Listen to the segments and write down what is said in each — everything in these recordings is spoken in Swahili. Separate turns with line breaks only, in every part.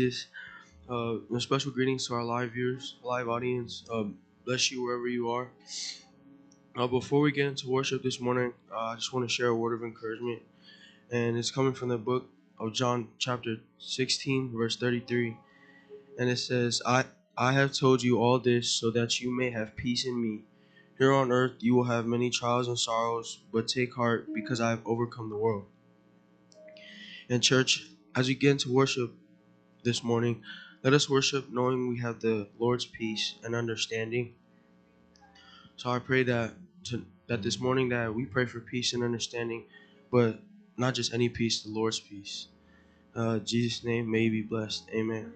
Jesus. A special greetings to our live viewers, live audience. Bless you wherever you are. Before we get into worship this morning, I just want to share a word of encouragement, and it's coming from the book of John, chapter 16, verse 33, and it says, I have told you all this so that you may have peace in me. Here on earth you will have many trials and sorrows, but take heart because I have overcome the world. And church, as we get into worship this morning, let us worship knowing we have the Lord's peace and understanding. So I pray that this morning that we pray for peace and understanding, but not just any peace, the Lord's peace. In Jesus' name, may you be blessed. Amen.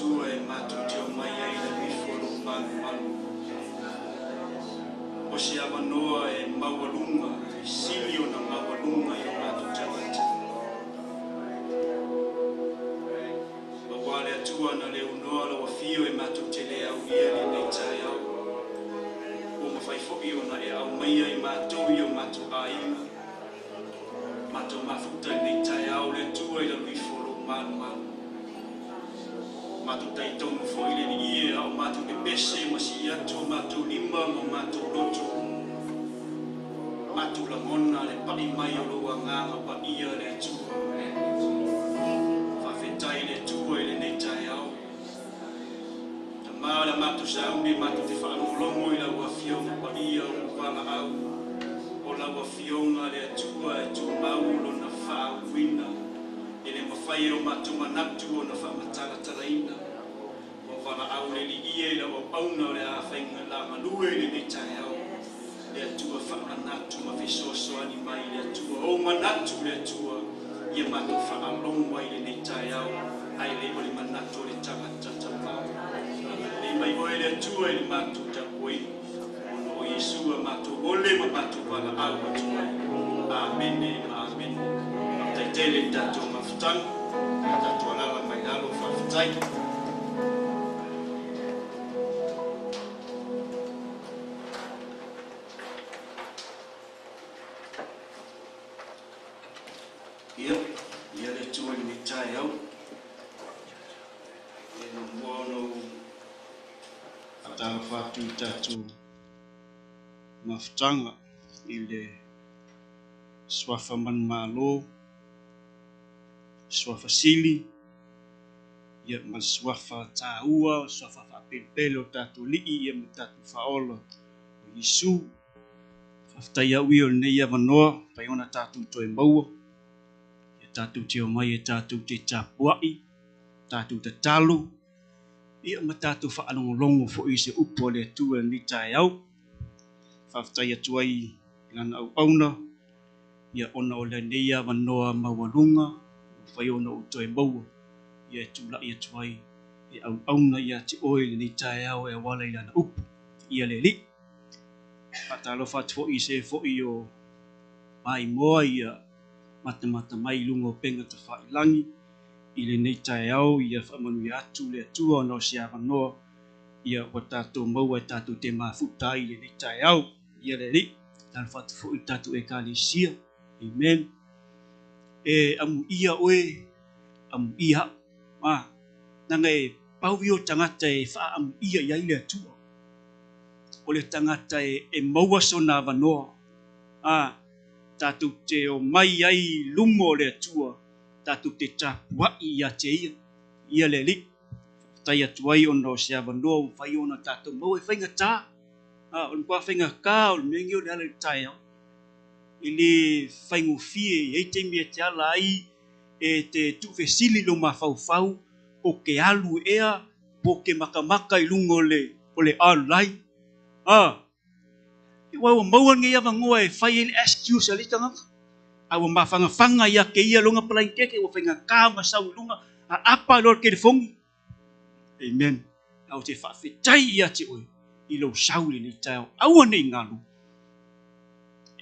tua e matu te o mai ai le wifolo malu. O si awanoa e mawalunga, e silio na mawalunga i o matu tawata. O wale atua na le unoa la wafio e matu te le au ia li nei tai au. O mawhaifo i o na e au maia i matu i o matu aina. Matu mafuta nei tai au le tua i la wifolo malu. Matu tai tonu fo i le ni ie au matu pe pese masi atu matu lima mo matu lotu. Matu la mona le pai mai o lua nganga pa ia le tua. Whawhetai le tua i le nei tai au. Ta maala matu saungi matu te whaanulongo i la ua fionga pa ia o wanga au. O la ua fionga le tua e tu maulo na whaawina. E le mawhai o matu manatu o na whamatara taraina. O wala au le li ie la o auna o le a whainga la manue le nei tai au. Le atua whaanatu ma whesoso ani mai le atua o manatu le atua. Ia matu whaalongo ai le nei tai au. Ai le o le manatu o le tangata tamau. Le mai o le atua i le matu tapoi. Ono o Yesua matu ole ma matu wala au atua. Amene ma amene. Taitele tato mafutanga. Tato alala mai lalo whawhitai. Ia le tua i ni tai au. E no mono atala whatu i tatu mafutanga i le swafa man malo, swafa sili, ia ma swafa taua, swafa whapelpele o tatu lii, ia ma tatu whaolo o Yesu. Whaftai au i o nei ia wanoa, pai ona tatu toi maua. Tatu te o mai e tatu te tapuai, tatu te talu, ia ma tatu whaanongolongo fo i se upo le tua ni tai au. Whaftai atuai lana au auna, ia ona o le neia wanoa mawalunga, whai ona o toi maua, ia tula ia tuai, e au auna ia te oi ni tai au e wala i lana upo, ia le li. Patalo fatu fo i se fo i o mai moa ia, mata mai lungo penga te whailangi i le nei tai au ia whamanu i atu le atua no si awanoa ia wa tātou maua e tātou te mafuta i le nei tai au ia le li tāna whatu fo i tātou e kālisia amen e amu ia oe amu ia nanga e pauwi o tangata e wha amu ia i le atua o le tangata e maua so na awanoa tātou te o mai ai lumo le atua, tātou te tapuai ia te ia le li. Tai atuai ono se awanoa o whai ona tātou mau e whainga tā. On kua whainga kā o le mengi o le ala tai au. I le whaingo fie, e te mea te ala ai, e te tuwhesili lo ma whau o ke alu ea, po ke makamaka i lungo o le alai. Wa maua nge ia ngoa e fai ele excuse ali tanga. Awa mafanga ia ke ia longa palai keke wa fenga ka ma sau lunga a apa lor ke fongi. Amen. Au te fa fetai ia te oi. I lo sau le ni tau. Awa nei ngalu.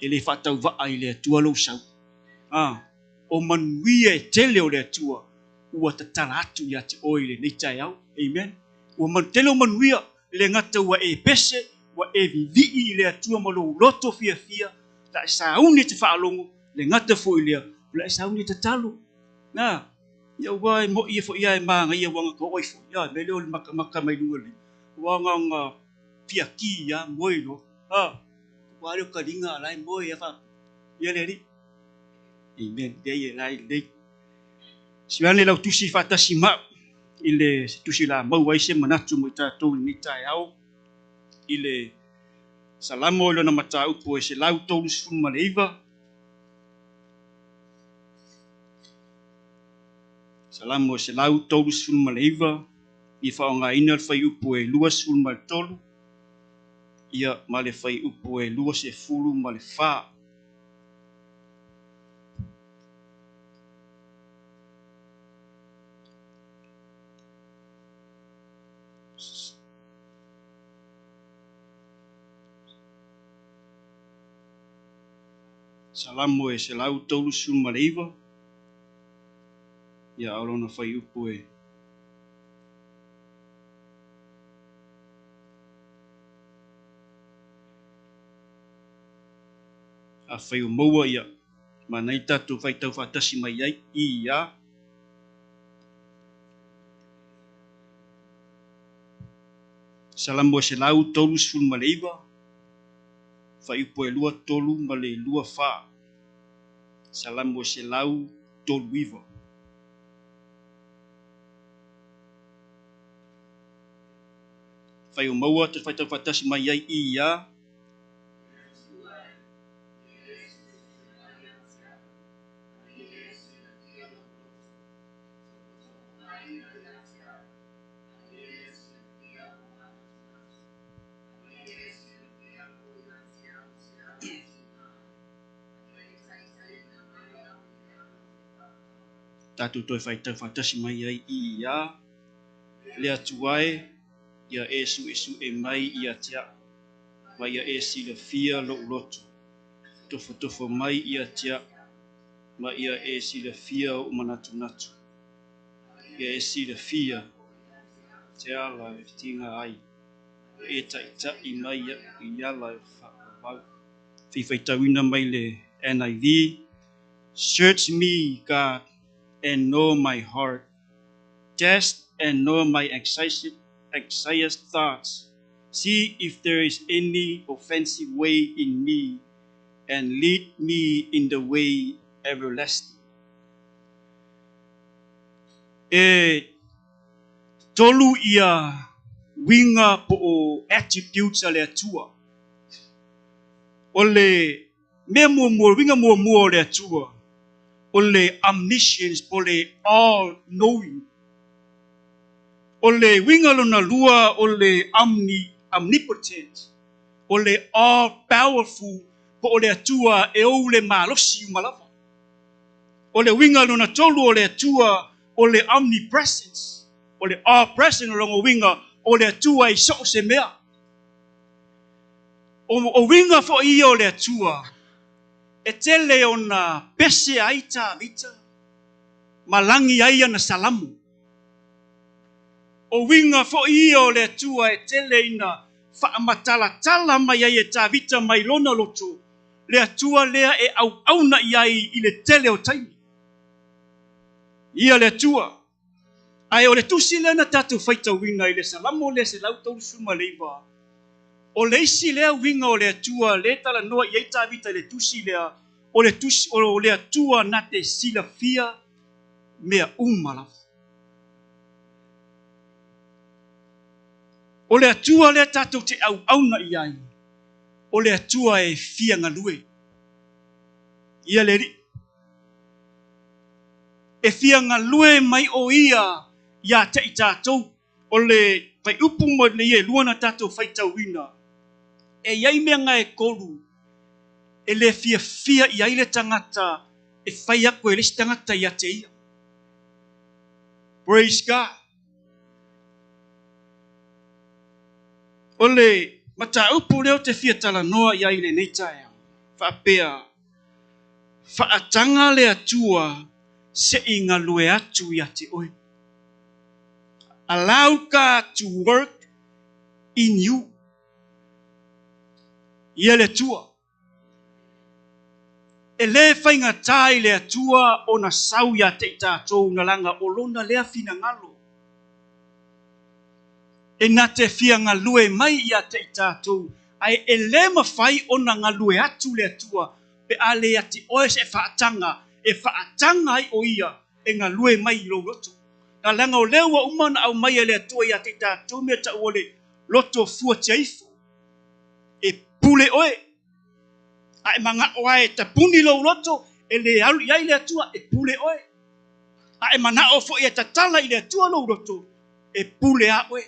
Ele fa tau va ai le tua lo sau. O manui e tele o le tua. Ua ta tala atu ia te oi le ni tau. Amen. Ua man tele o manui le ngata ua e pese wa e vivi le atua ma lo loto fia ta sauni te whaalongo le ngata fo ilia la sauni te talo na ia wai mo ia fo ia manga ia wanga ko oi fo ia me le maka mai luli wanga nga pia ki ya moilo wa le kalinga lai moi ia fa ia le ri amen de ia lai le siane la tusi fata sima ile tusi la mau wai se manatu mo ta to ni tai au ile salamo o lona matau po e se lau tolu sifunu ma le iwa. Salamo se lau tolu sifunu ma le iwa. I whaonga ina le whai upo e lua sifunu ma le tolu. Ia ma le whai upo e lua se fulu ma le wha. Salamo e se lau tolu suma leiva. Ia aurona whai upu e. A whai umaua ia. Mana i tatu whai tau whatasi mai ai i ia. Salamo e se lau tolu suma leiva. Whai upu e lua tolu ma le lua wha. Salamo e se lau tolu iwa. Whai umaua te whai tau whatasi mai ai i ia. Tatu toi whai tau whatasi mai ai i ia. Lea tuai. Ia esu e mai ia tia. Mai ia esi le fia lo uloto. Tofo mai ia tia. Mai ia esi le fia o manatu natu. Ia esi le fia. Tia la tinga ai. E ta i mai ia la whakawau. Whiwhai tauina mai le NIV. Search me, God, and know my heart. Test and know my anxious thoughts. See if there is any offensive way in me, and lead me in the way everlasting. Tolu ia winga po o attributes ale atua. Ole winga mua le atua. Ole omniscience, ole all knowing. Ole winga lona lua, ole omnipotent. Ole all powerful, po ole atua e ole malosi malava. Ole winga lona tolu ole atua, ole omnipresence. Ole all present longo winga, ole atua i so se mea. O winga fo i ole atua. E tele ona pese aita vita. Malangi aia na salamu. O winga fo i ole atua e tele ina whaamatala mai ai e tā vita mai lona loto. Le atua lea e au na iai i le tele o taimi. Ia le atua. Ai o le tusi lea na tatu whaita winga i le salamu le se lau tau suma leiva. O le isi lea winga o le atua le tala noa i eita vita le tusi lea o le atua na te sila fia mea umalafu. O le atua le tatou te au na iai. O le atua e fia ngalue. Ia le ri. E fia ngalue mai o ia te i tatou. O le pai upu mo le ie luana tatou whaitau wina. E iai mea ngai kolu. E le fia iai le tangata. E whai ako e le tangata ia te ia. Praise God. O le mata upu leo te fia tala noa iai le neitaea. Whaapea. Whaatanga le atua se inga lue atu ia te oe. Allow God to work in you. Ia le tua. E le whainga tai le atua o na sau ia te tātou na langa o lona lea fina ngalo. E na te fia ngalue mai ia te tātou. Ai e le mawhai o na ngalue atu le atua. Pe ale ia te oe se whaatanga. E whaatanga ai o ia. E ngalue mai i lo roto. Na langa o lewa umana au mai e le atua ia te tātou mea ta ole loto fua te aifu. E pule oe. Ai manga oe ta puni lo roto. E le alu iai le atua e pule oe. Ai mana o fo ia ta tala i le atua lo roto. E pule a oe.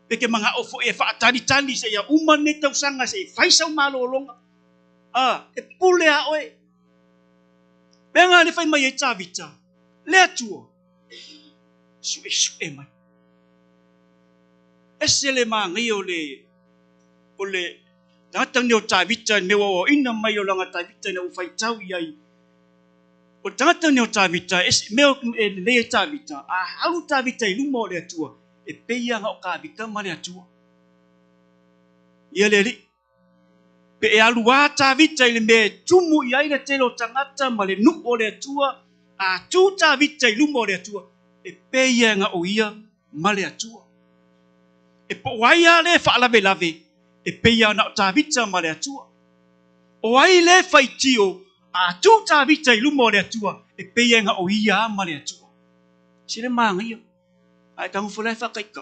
Peke manga ofo e whaatari se ia umane tau sanga se whaisau malo o longa. E pule a oe. Benga le whai mai e tāvita. Le atua. Su e mai. Ese le mangi o le Tangata neo tawita me o ina mai o langa tawita na ufai tau iai. O tangata neo tawita meo le tawita a hau tawita i luma o le atua e peia nga o kawika ma le atua. Ia le li. Pe e alua tawita i le me tumu iai le telo tangata ma le nuku o le atua a tu tawita i luma o le atua e peia nga o ia ma le atua. E po waia le whaalave lave e peia na tawita ma le atua. O ai le whaitio a tu tawita i luma o le atua e peia nga o ia ma le atua. Sile mangia. Ai tangu fulai whakaika.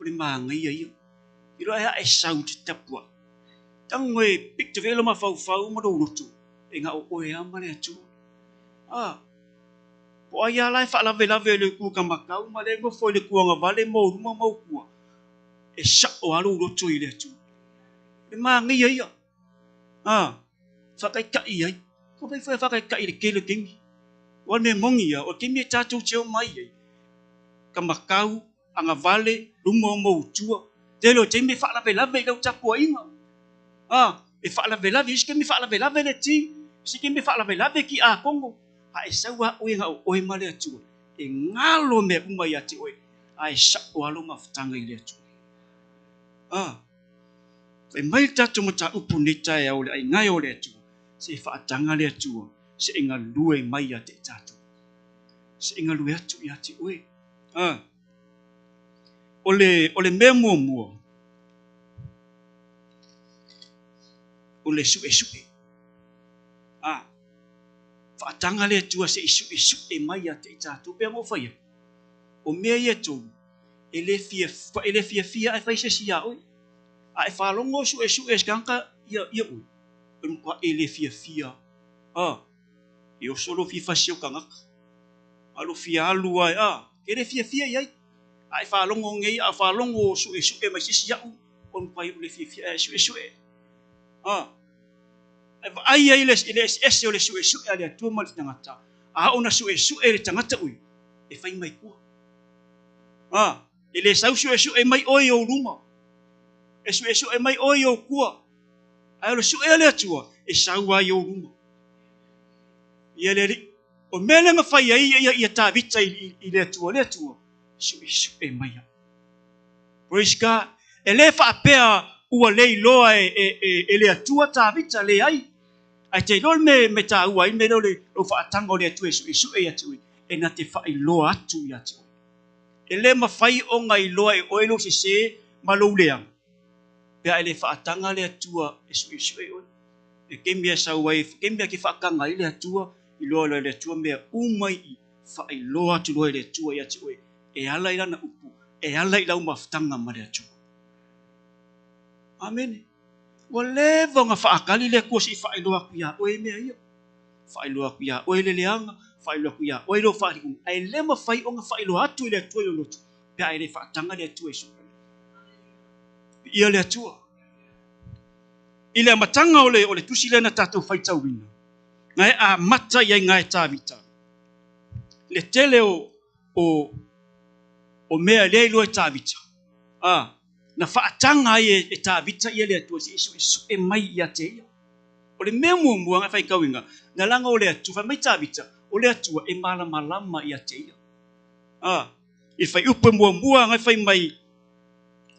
O le mangia ia. Iro ea e sau te tapua. Tangu e picture velo ma fau ma do roto. E nga o oea ma le atua. Po ai ala e whaalave lave le kua kamakau ma le ngofo le kua nga vale mo ruma mau kua. E sa o alu roto i le atua. Le mangia ia. Whakaika iai. Ko pai whakaika i le kele kengi. Wan me mongi ia. O kemi e tātou teo mai iai. Kamakau, anga vale, ruma mo utua. Telo te me whaalave lave i lau tapua inga. E whaalave lave, isi kemi whaalave lave le ti. Isi kemi whaalave lave ki a kongo. A e saua oe nga o oe ma le atua. E ngalo me umai ate oe. A e sa o alo mawhatanga i le atua. E mai tātou mata upu ni tae au le ai ngai o le atua. Se whaatanga le atua. Se inga lue mai ate tātou. Se inga lue atu i ate oe. O le mea mua. O le suke. Whaatanga le atua se suke mai ate tātou. Pea mo whaia. O mea ia tō. E le fia e whaise si a oe. A e whalongo suke skanka ia ui. Kwa e le fia. E o solo fi fasio kangaka. Alo fia alu ai. Ke le fia iai. A e whalongo ngei, a whalongo suke mai sisi au. On pai le fia suke. Ai le ese o le suke ale atua ma le tangata. A ona suke le tangata ui. E whai mai kua. E le sau suke mai oi o ruma. E suke mai oi o kua. Ai o suke ale atua. E sau ai o ruma. Ia le li. O mele nga whai ai ia tā vita i le atua. Suke mai a. Praise God. E le whaapea ua lei loa e le atua tā vita le ai. Ai te lol me tā ua i me lo le whaatanga o le atua suke i atu. E na te whai loa atu i atu. E le ma whai o ngai loa e oelo se ma lo leang. Pea e le whaatanga le atua e suke oi. E kemia sau ai, kemia ki whaakanga i le atua. I loa le atua mea umai i whai loa atu loa le atua i atu. E ala i lana upu. E ala i lau mawhtanga ma le atua. Amen. Wa lewa nga whaakali le kua si whai loa kuia oe mea ia. Whai loa kuia oe le leanga. Whai loa kuia oe lo whai kunga. Ai le ma whai o nga whai loa atu i le atua i lo lotu. Pea ai le whaatanga le atua i suka. Ia le atua. I le amatanga o le tusi le na tātou whai tauwina. Ngai a mata iai ngai tāwita. Le tele o mea le loa tāwita. Na whaatanga e tāwita ia le atua si isu e mai ia te ia. O le mea mua ngai whai kauinga. Na langa o le atua, whai mai tāwita. O le atua e malama ia te ia. I whai upe mua ngai whai mai.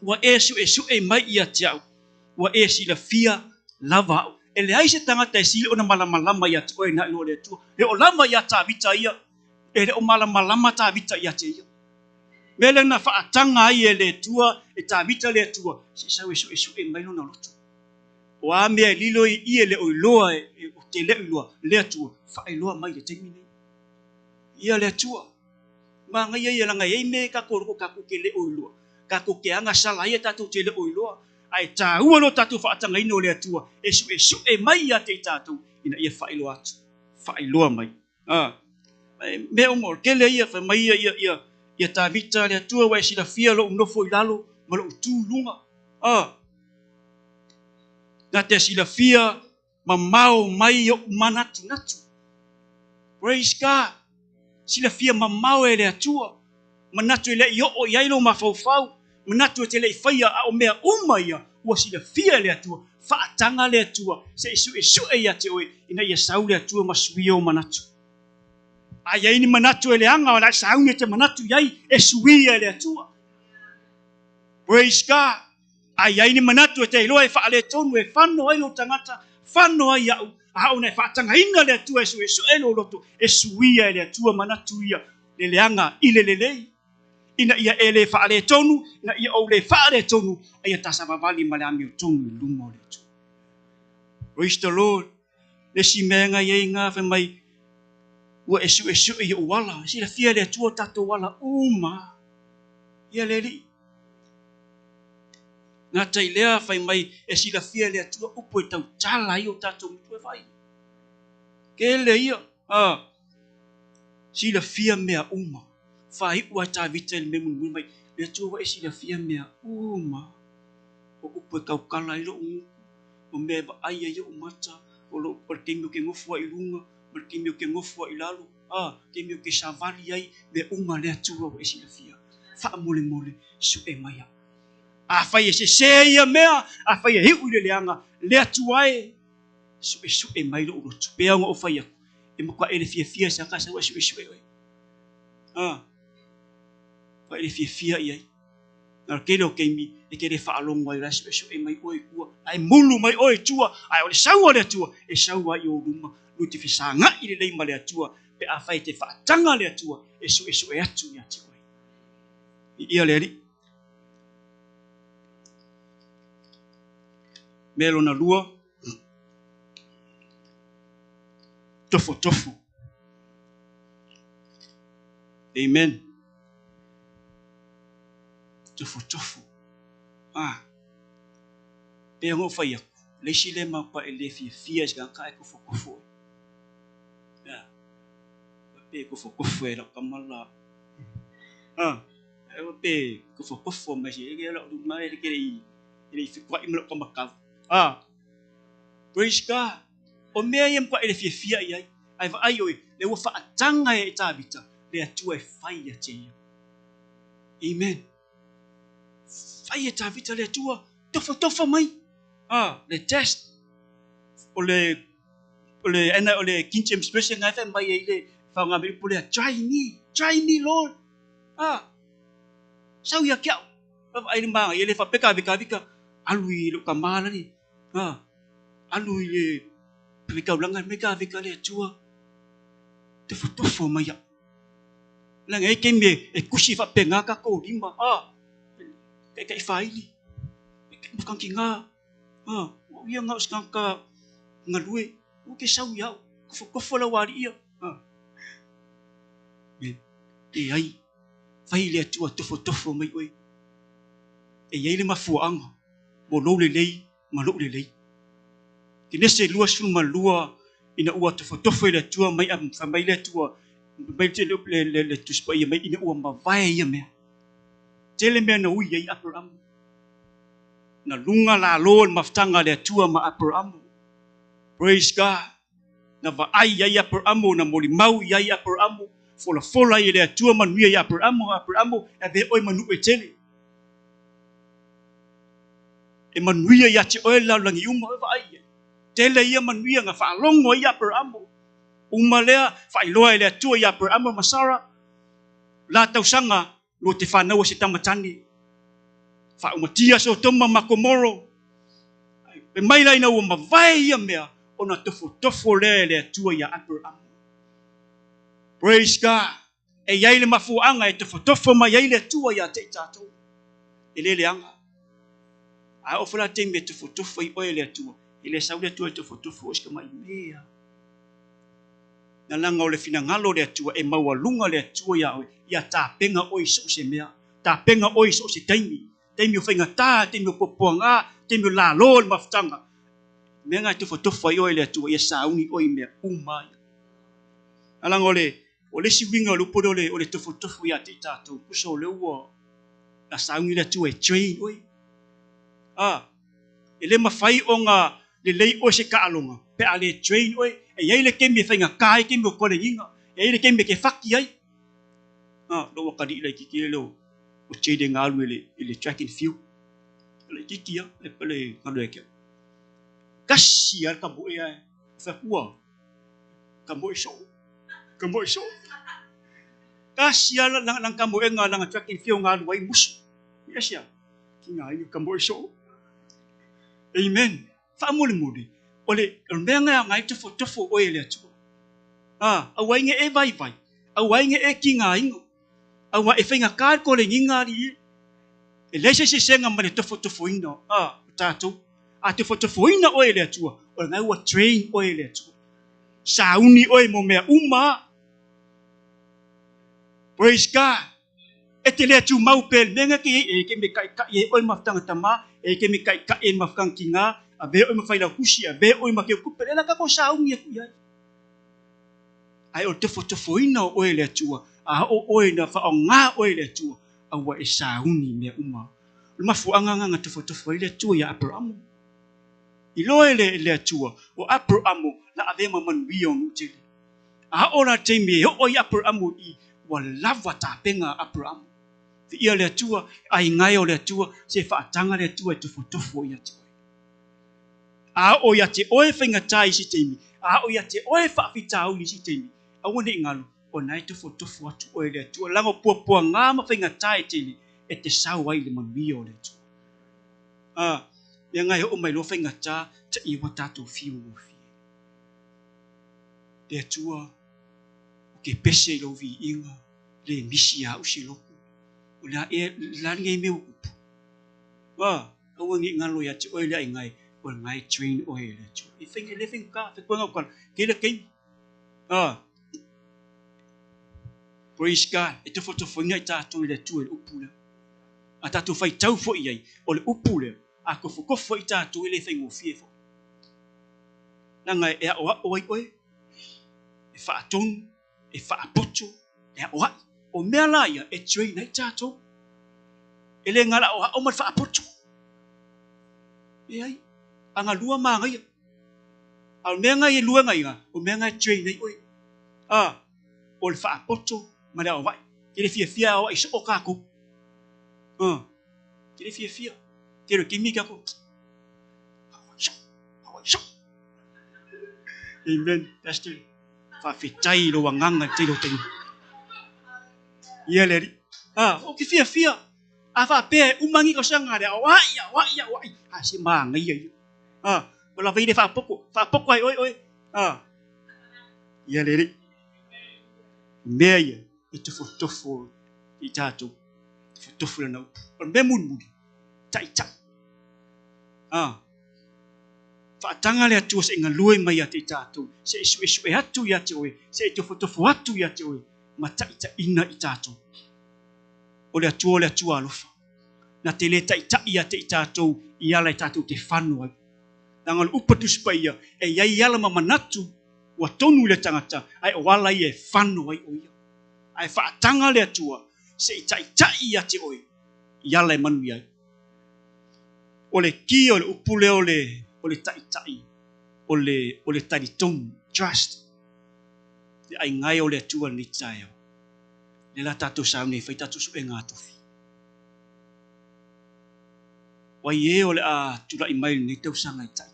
Wa isu e mai ia te au. Wa si la fia lava au. E le aise tangata e sili o na malama ia te oe na ilo le atua. E o lama ia tāwita ia. E le o malama tāwita ia te ia. Mele na whaatanga ai e le tua, e tāwita le tua. Si sau isu e mai lona loto. O a mea lilo i e le oiloa e o te le oiloa, le tua. Whaailoa mai le teimine. Ia le tua. Ma ngai ia langa e me ka koroko ka kuke le oiloa. Ka kuke anga sala ia tātou te le oiloa. Ai tā ua lo tātou whaatanga ino le atua. Isu e mai ia te tātou. Ina ia whaailoa atu. Whaailoa mai. Mea umor, kele ia whai mai ia tāwita le atua wai sila fia lo unofo i lalo. Ma lo utūlunga. Na te sila fia ma mau mai o manatu. Praise God. Sila fia ma mau e le atua. Manatu e le i o iailo ma faufau. Manatu e te le i whaia a o mea umaia ua sila fia le atua faatanga le atua se isu e ia te oe ina ia sau le atua masuia o manatu ai ai ni manatu ele anga o la sau ni te manatu yai e suia le atua praise God ai ai ni manatu te loe fa le tonu e fano ai lo tangata fano ai au au na faatanga ina le atua isu e lo loto e suia le atua manatu ia le anga ile lelei ina ia ele fa le tonu na ia o le fa le tonu ia tasavavali ma le ami o tonu luma o le tu praise the Lord le si menga ye nga fa mai ua esu ia wala si la fia le tu tato wala uma ia le li na tai lea fa mai e si la fia le tu upo tau tala io tato tu vai ke le ia si la fia mea uma fai ua ta vitel me mun mai le tu wa si la fia mea uma o upo kau kala ilo o me ba ai ia o mata o lo por que meu que ngofu ai lunga por que meu que ngofu ai lalo que meu que savali ai me uma le tu wa si la fia fa mole mole su e mai fai se ia mea fai e hu le anga le tu ai su e mai lo tu pe ngo fai e mo kwa ele fia sa ka sa wa su e vai le fia ai na ke lo ke mi e ke le fa along wai la su e mai oi ku ai mulu mai oi tua ai o le sau le tua e sau ai o luma lu te fisanga i le lei ma le tua pe a fai te fa tanga le tua e su e atu ya te oi ia le ri melo na lua tofu amen tofu pe ngo fai aku le sile ma pa ele fia ga ka ko fo ya pe ko fo e la kamala pe ko fo ma si e la du ma e ke ele fi kwa imlo ko maka praise God o me yem kwa ele fia ai va ai oi le wo fa tanga e tabita le atu e fai ya te amen fai e tabita le tua tofa mai le test ole ana ole kinche expression ngai fa mai ile fa nga bi pole try me Lord sau ya kya ai ni ba ile fa peka vika alui lo kamala ni alui le peka ulangan meka vika le tua tofa mai ya la ngai ke me e kusi fa penga ka ko limba kai fai ni bukan kinga ia ngau skangka ngalue o ke sau ya ko fola wari ia e ai fai le tua tofa mai oi e ia le mafuanga mo lo le lei ma lo le lei ke nese lua suma lua ina ua tofa le tua mai am fa mai le tua mai te le tu spa ia mai ina ua ma vai ia me tele me na ui ai Abraham na lunga la lol maftanga le tua ma Abraham praise God na va ai ai Abraham na moli mau ai Abraham fola ia le tua manuia ia Abraham e ve oi manu e tele e manuia ia te oi la langi uma va ai tele ia manuia nga fa longo ia Abraham uma lea fa iloa le tua ia Abraham ma Sara la tau sanga lo te fa na se tamatani fa umatia so toma makomoro pe mai lai na uma vai ia mea ona tofu le tua ia Abraham praise God e yai le mafuanga e tofu mai yai le tua ia te tato ele le anga a ofala te me tofu i oile tua ele sau le tua tofu o ska mai mea na langa o le fina ngalo le tua e maua lunga le tua ia ta penga oi so se mea ta penga oi so se taimi o whainga tā, taimi o popoanga, taimi o la lol maftanga. Mea ngai tofu ai oi le tua ia sauni oi mea umai. Alang ole si winga lupo ole tofu ia te tātou kuso le ua la sauni le tua e train oi. Ele mawhai o ngā le lei o se kaalonga, pe a le train oi, e iei le kemi e whainga kai, kemi o kore inga, e iei le kemi e ke whaki ai. Lo wakari ilai ki kire leo, o tshede ngā alu ele track and field. le kikia e pele ngalo ke kasia ka bo e fa kuwa ka bo so kasia lang ka mo e nga lang atrak in fio nga luai mus yasia kinga i ka bo so amen fa muli ole menga ngai tofo o ele tu awai nge e vai awai nge e kinga ingo awa e fenga ka ko le nginga ri e lese se senga mane tofo ina tato a tofo ina o ele tu o ngai wa train o ele tu sauni o mo me uma praise God e te le tu mau pel menga ki ke me kai e o maftanga tama e ke me kai e mafkang kinga a be o mafai la kusi a be o ma ke ku pele la ka ko sauni e ku ya ai o tofo ina o ele tu a o ina fa o nga o ele tu a wa e sauni me uma ma fu anga nga tofo ile tu ya Abraham i lo ele tu o Abraham la ave ma man wi on utile a ora te me o ya Abraham i wa lava ta penga Abraham ti ia le tu ai ngai o le tu se fa tanga le tu e tofo ya tu a o ya te o e fenga tai si te mi a o ya te o e fa fitau ni si te mi a wone ngalu o nai tofo atu o le tu lango pua nga ma fenga tai te ni e te sau ai le mami o le tu ya ngai o mai lo fenga ta te I wata tu fiu o fi le tu o ke pese lo vi inga le misi a usi lo o la e la ngai me o o ngi ngalo ya te o le ngai o ngai train o le tu I fenga le fenga fe ko ngau ke le ke praise God e te foto ngai ta tu le tu le upula ata tu fai tau fo iai o le upule a ko fo I ta tu le fenga o fiefo na ngai e o e fa ton e fa apoto e o mea la ia e train ai tato e le ngala o ma fa apoto e ai anga lua ma ngai al mea ngai lua ngai o mea ngai train ai oi o le fa apoto ma le o vai ke le fia o iso o ka ko ke le fia ke le kimi ka ko amen pastor fa fitai lo wanganga te lo teng ia le o ki fia a fa pe umangi ko sanga le wa ya a si manga ia o la veide fa poco ai oi ia le meia e tofo I tato tofo na o me mun tai fa tanga le atu se nga lue mai ate tato se isu e atu ya te oi se tofo atu ya te oi ma tai ina I tato o le atu alofa na te le tai ya te tato I ala tato te whanu ai nanga le upa tuspaia e iai ala mamanatu wa tonu le tangata ai o wala I e whanu ai oia ai fa tanga le atua se tai ya te oi I ala manu ai o le ki o le upule o le tai o le tari tonu trust le ai ngai o le atua ni tai le la tato sa ne fai tato su e ngā tofi wa ye o le a tula I mai ni tau sanga I tai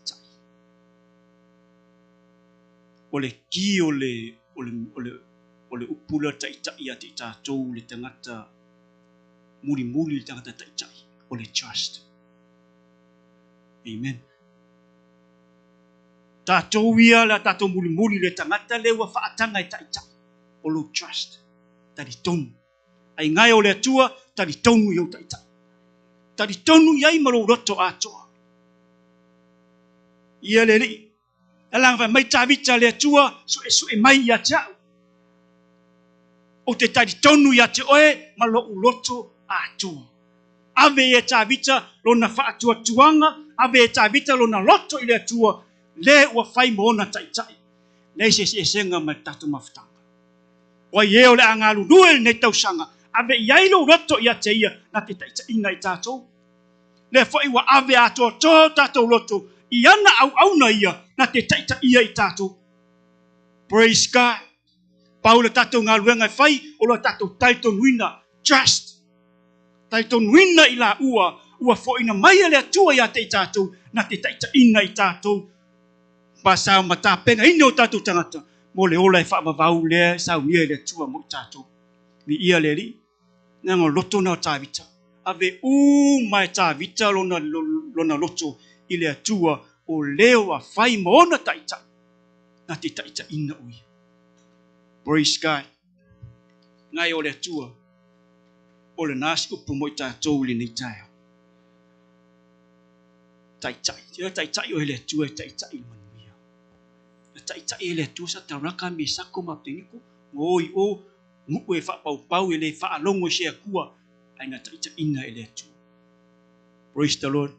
o le ki o le upula tai ya te tato le tangata muri le tangata tai o le trust amen tato wia la tato muri le tangata le wa faatanga I tai o lo trust tari tonu ai ngai o le atua tari tonu yo tai tari tonu yai malo roto atoa ia le alang fa mai tavita le atua so e mai ya tau o te tari tonu ya te oe malo uloto atoa ave e tavita lona fa atua tuanga ave e tavita lona loto ile atua le wa fai mona tai nei se senga ma tatu maftanga o ye o le angalu duel nei tausanga ave yai lo roto ya te ia na te tai ina I tato le foi wa ave ato to tato loto iana au na ia na te tai ia I tato praise God Paula tato ngaluenga fai o lo tato taito nuina trust taito nuina I la ua ua fo'ina mai le atua ia te tātou na te taʻitaʻina i tātou pasao matapenga ina o tātou tangata mo le ola e whaamavau lea saunia i le atua mo i tātou vi ia le li nanga loto na o tāvita ave mai tāvita lona loto i le atua o leo a whai moona taʻitaʻi na te taʻitaʻina o ia. Praise God. Ngai o le atua o le nasi upu mo i tātou le nei tae. Tai o le atua tai manuia. Tai le atua sa tauraka me sako mapteniko ngoi o ngupu e whapau e le whaalongo se akua ai na ina e le atua. Praise the Lord.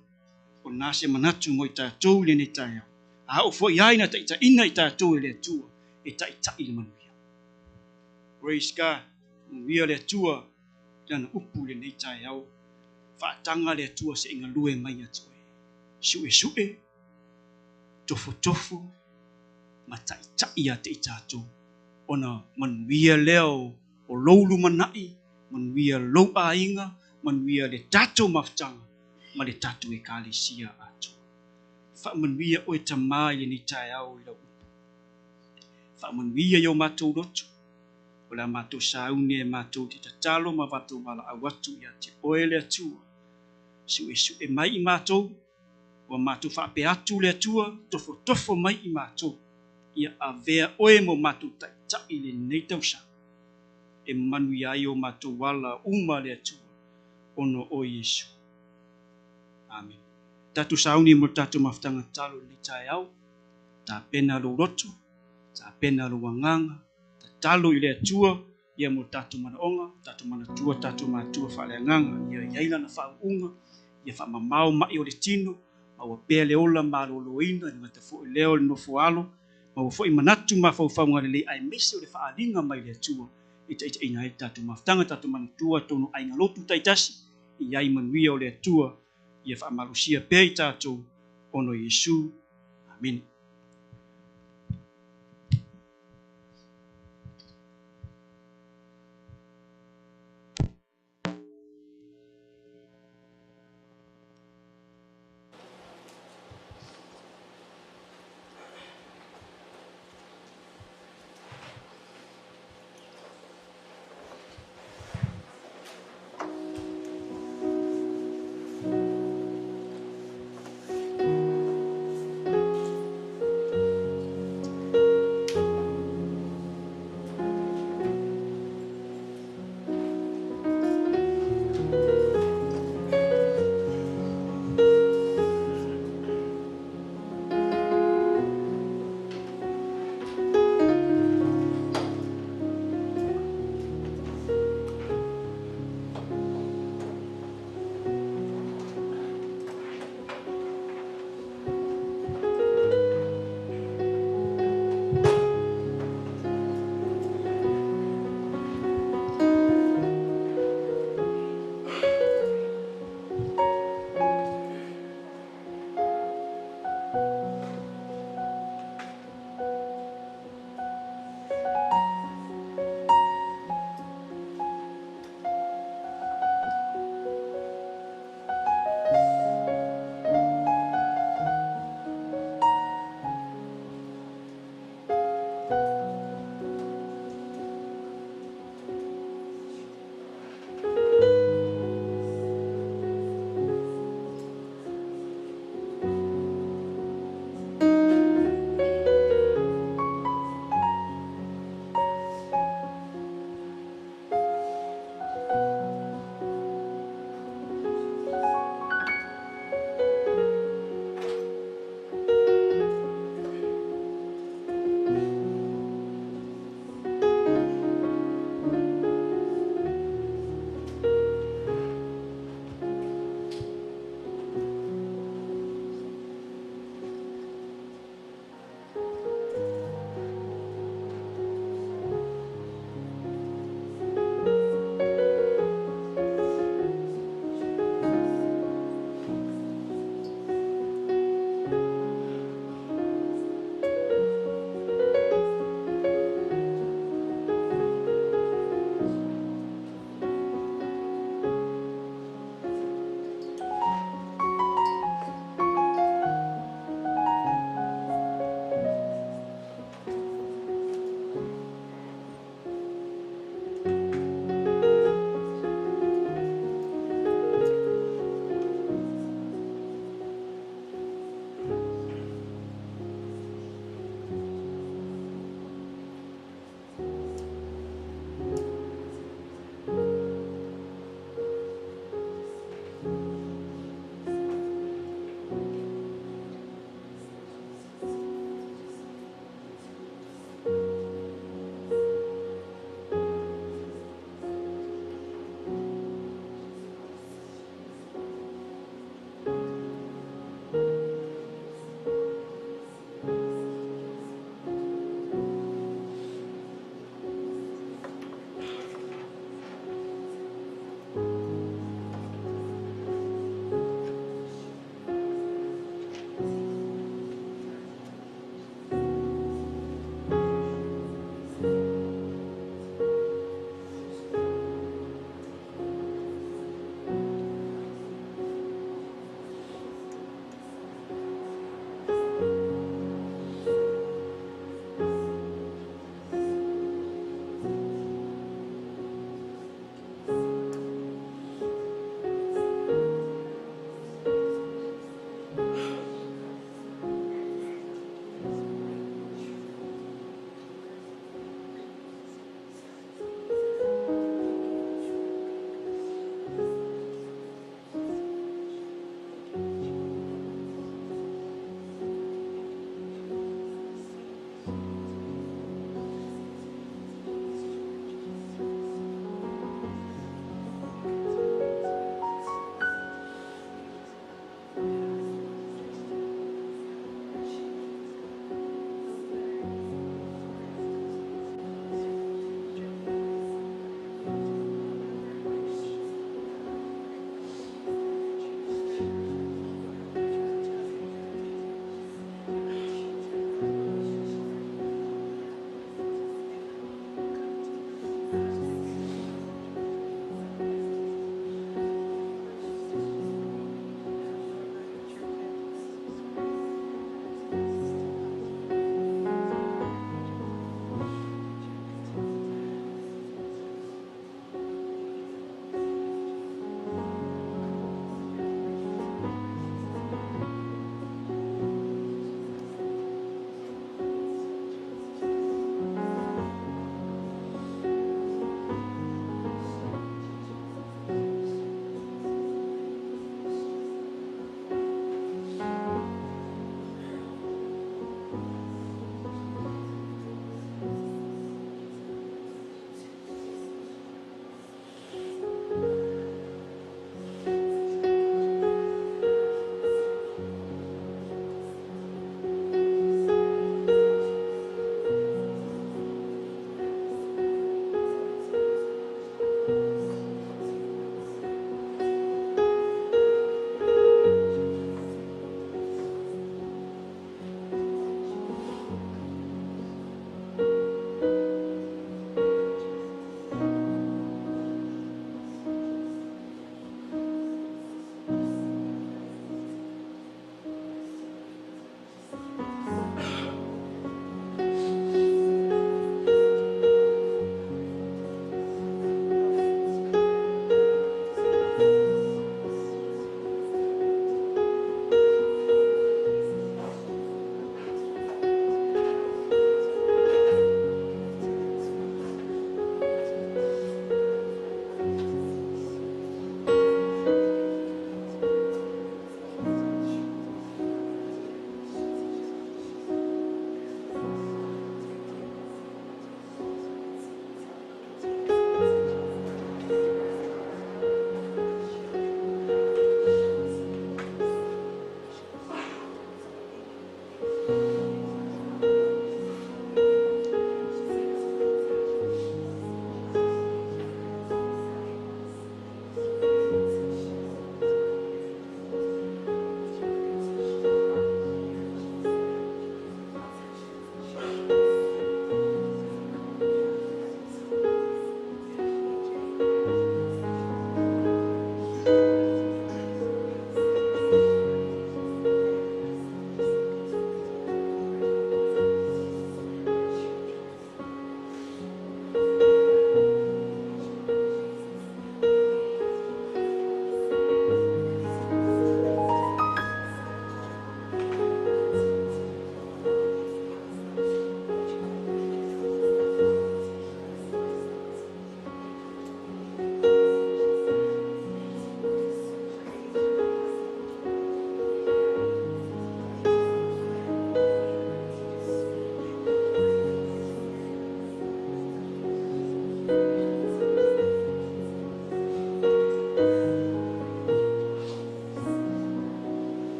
O nasi manatu mo i tātou le nei tae. A o fo iai na ina i tātou e le atua e le manuia. Praise God. Manuia le atua lana upu le nei tae au. Whaatanga le atua se inga lue mai atu e. Sue, tofu, matai a te tātou. Ona manuia leo o loulu manai, manuia lau a inga, manuia le tātou maftanga, ma le tātou e kālesia atu. Wha manuia o e tamai e ni tae au i lau upu. Wha manuia i o mātou rotu, o la mātou saune e mātou te tatalo ma vatou wala awatu i a te oele atua. Sue mai i mātou, wa mātou whape atu le atua, tofo mai i mātou. Ia avea oe mo mātou tai le nei tausa. E manu i ai o mātou wala uma le atua. Ono o Yesu. Amen. Tatu sauni mo tatu maftanga talo ni tae au. Ta pena lo roto. Ta pena lo wanganga. Ta talo i le atua. Ia mo tatu manaonga. Tatu manatua, tatu matua whaleanganga. Ia iaila na whaunga. Ia whamamau mai o le tino. Ma ua pea le ola ma loloina ni ngata fo leo le nofo alo ma ua fo i manatu ma fau fau ngale le ai mese o le whaalinga mai le atua i ina e tatu maftanga tatu manatua tono ai ngalotu taitasi i ai manuia o le atua i e whaamarusia pea i tatu ono Yesu. Amen.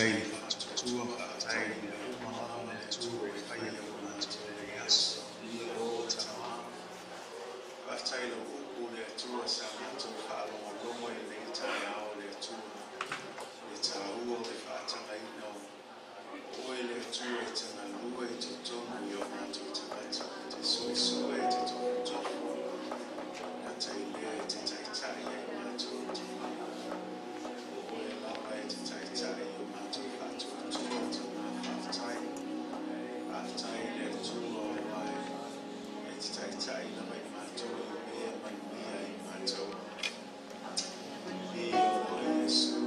tai tutua tai umahana tu kai ona tu yas o tama tai lo ku le tu sa tu ka lo mo le tai ao le tu le tau le fa tai no o le tu e tana lu e tu to yo na tu tai te so e te to na tai le te tai ma tu Yes.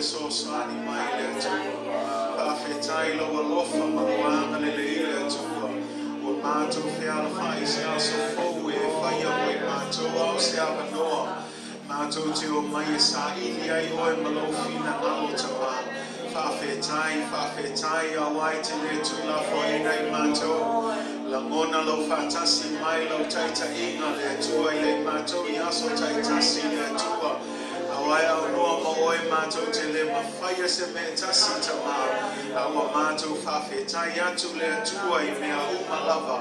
so swani mai le tua. Whawhetai lo alofa maruanga le le tua. O mātou whiala whai se aso fou e whaia o e mātou au se awa noa. Mātou te o mai e sa ili ai oe malofina ngalo tama. Whawhetai a wai te le tula fwoi nei mātou. Langona lo whatasi mai lo taita inga le tua i le mātou i aso taitasi le tua. Awai au noa mo oe mātou te le mawhaia se me tasi tama. Awa mātou whawhetai atu le tua i mea umalava.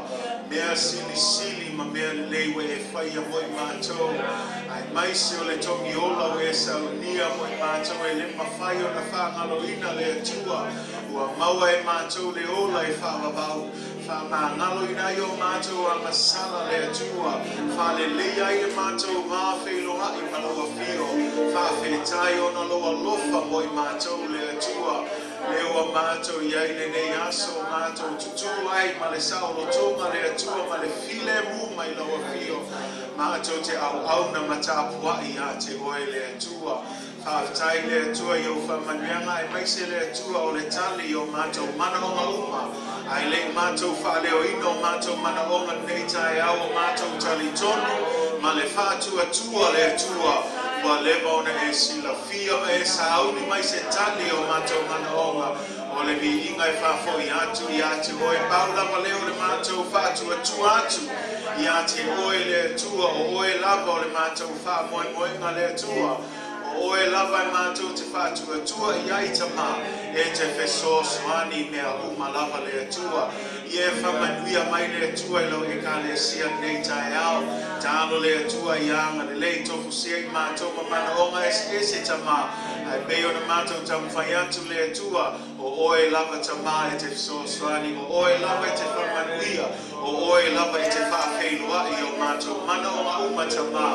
Mea sili ma mea lewe e whaia mo i mātou. Ai mai se o le tongi ola o e sau nia mo i mātou e le mawhaia o na whangalo ina le tua. Ua maua e mātou le ola e whawabau. Ngalo ina yo mātou a masala le tua. Whale lea i mātou mawhelo hai maloa fio. Whawhetai o na loa lofa mo i mātou le tua. Leo mātou iai le nei aso mātou tutu ai ma le saulo tonga le tua ma le file mu mai loa fio. Mātou te au na matapuai a te oe le tua. Whawhetai le tua i o whamanuanga e maise le tua o le tali o mātou mana o uma. Ai le mātou whaleo ino mātou mana onga nei tae au mātou tali tonu ma le whātua tua le tua wa lewa ona e sila fia e sauni mai se tali o mātou mana onga o le mi inga e whawhoi atu i atu o e paula ma leo le mātou whātua tua atu i ate oe le tua o oe lava o le mātou wha moe le tua o e lava e mātou te whātua tua i aitama e te wheso soani mea uma lava le tua i e whamanuia mai le tua i lo e ka le sia nei tae au tālo le tua i anga le lei tofu sia i mātou ma mana onga e se tama ai peo na mātou tamu whai atu le tua o oe lava tama e te wheso soani o oe lava e te whamanuia o oe lava e te whawheilua i o mātou mana onga uma tama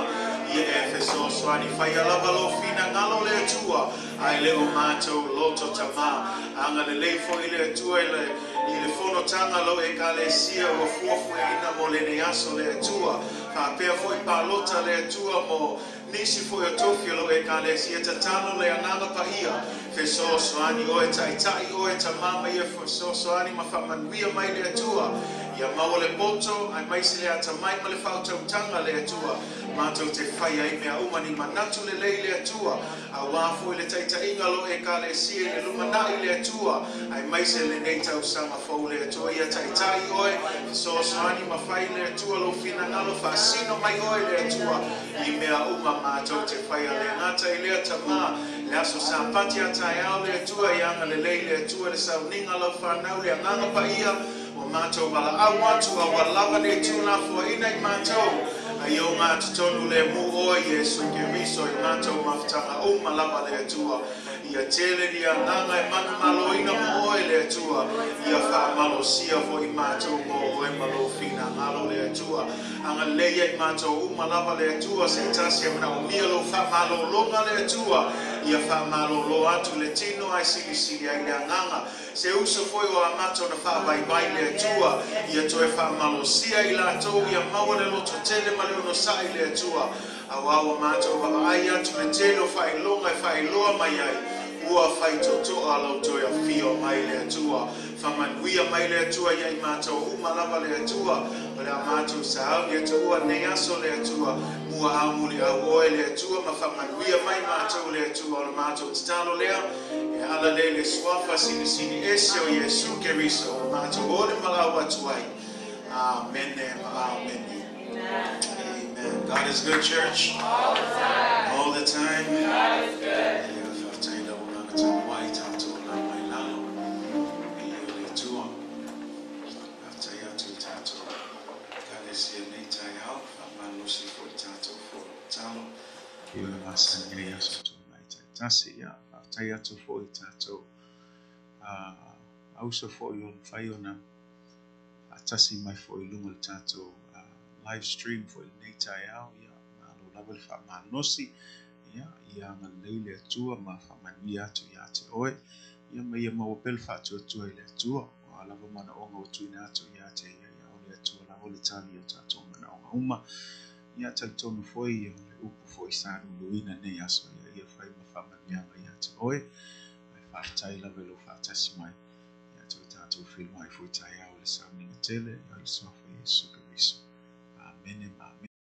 i e wheso soani whai alava lo fina ngalo le tua ai leo mātou loto tama anga le leifo i le tua i le fono tanga lo e ka le sia o fuafu e ina mo le ne aso le tua ka pea foi palota le tua mo nisi foi o tofi lo e ka le sia tatano le ananga pa ia wheso soani o e taitai o e tamama i e wheso soani ma whamanuia mai le tua ia maua le poto ai maisi le ata mai ma le whautautanga le tua mātou te whai ai mea umani manatu le lei le tua a wāfo i le taita inga lo e ka le sia le lumanai le tua ai maise le nei tau sama fau le tua ia taitai oe so soani ma whai le tua lo fina ngalo whasino mai oe le tua i mea uma mātou te whai a le ngata i le atama le aso sa pati atai au le tua i anga le lei le tua le sau ninga lo whanau le anganga pa ia o mātou wala au atu a walawa le tuna fua ina i mātou ai o ngā tutonu le mu o Yesu ke riso i mātou mawhtanga o malama le tua ia tele ni anganga e manu malo ina mo oe le tua ia wha malo sia fo i mātou mo oe malo fina ngalo le tua anga leia i mātou o malama le tua se tasi amna o mia lo wha malo longa le tua ia wha malo lo atu le tino ai sili ai le anganga se uso foi o amato na wha vai le tua ia toe wha malo sia i la tau ia maua le loto tele male ono sai le tua awawa mātou wa ai atu le telo whai longa e whai loa mai ai ua whai toto a lau toi a fio mai le tua whamanuia mai le tua ia i mātou umalava le tua o le a mātou sa au le tua nei aso le tua mua haumuli au oe le tua ma whamanuia mai mātou le tua o le mātou titalo lea e ala le swafa sini ese o Yesu ke riso mātou o le malau atu ai amen amen. Amen. God is good, church. All the time. All the time. God is good.
Live stream for Nate Ayao, Malo Level Famanosi, Yang Lele Tua, Mafamania to Yate Oe, Yama Belfa to Tua, Lavamana Ongo to Nato Yate, Yaolia to Lavolitalia Tato Uma, Yatalton Foy, Upu for Sadu, Luina Neas, Yafai Famania, te oe. Ai whaatai la velo whaatasi mai. Ia tau tātou whilu mai fui tai au le sauninga tele, ia le sofa Yesu Keriso. Amen. Amen.